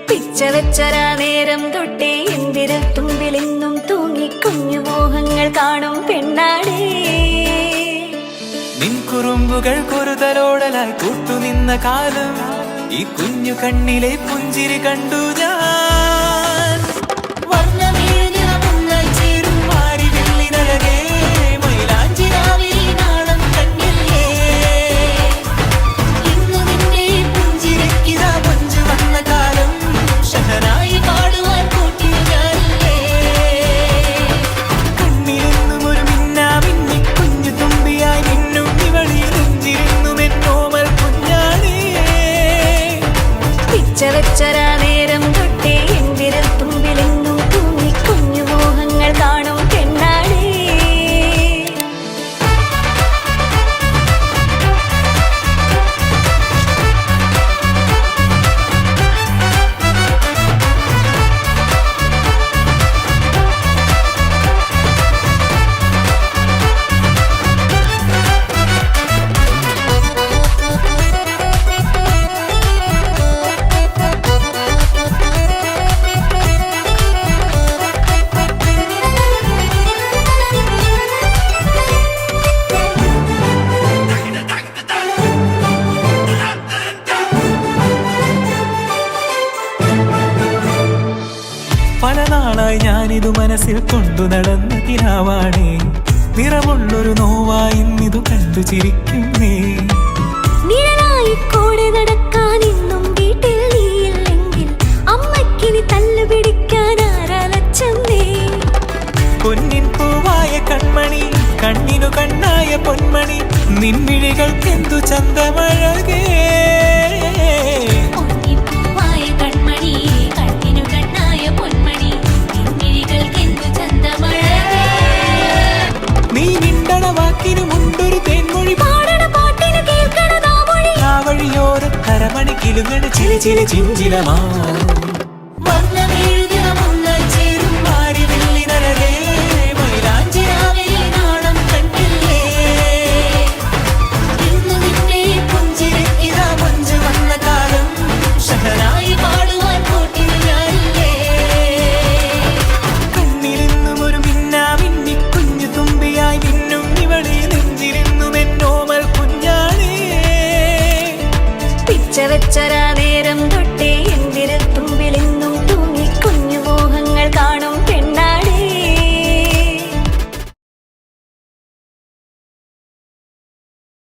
പിച്ചവെച്ചരാ നേരം തൊട്ടേ എന്തിരൽ തുമ്പിലെന്നും തൂങ്ങി കുഞ്ഞു മോഹങ്ങൾ കാണും പെണ്ണാടേ. നിൻ കുറുമ്പുകൾ കുറുതലോടലായി കൂട്ടുനിന്ന കാലം ഈ കുഞ്ഞു കണ്ണിലെ പുഞ്ചിരി കണ്ടു ഞാൻ. പിച്ചവെച്ചരാ നേരം തൊട്ടേ എന്തിരൽ തുമ്പിലെന്നും തൂങ്ങി കുഞ്ഞു മോഹങ്ങൾ കാണും പെണ്ണാടേ. പല നാളായി ഞാനിതു മനസ്സിൽ കൊണ്ടു നടന്ന കിനാവാണേ. നിറമുള്ളൊരു നോവായി ഇന്നിതു കണ്ടു ചിരിക്കുന്നേ. നിഴലായി കൂടെ നടക്കാൻ ഇന്നും വീട്ടിൽ നീയില്ലെങ്കിൽ അമ്മയ്ക്കിനി തല്ലു പിടിക്കാൻ ആരാലച്ചമ്മേ. പൊന്നിൻ പൂവായ കൺമണി കണ്ണിനു കണ്ണായ പൊന്മണി നിൻമിഴികൾക്കെന്തു ചന്തമഴകേ. നീ മിണ്ടണ വാക്കിനു മുണ്ടൊരു തേൻമൊഴി പാടണ പാട്ടിനു കേൾക്കണതാ മൊഴി. ആ വഴിയോര കരമണി കിലുങ്ങണ ചില ചില ചിഞ്ചിലമാ. പിച്ചവെച്ചരാ നേരം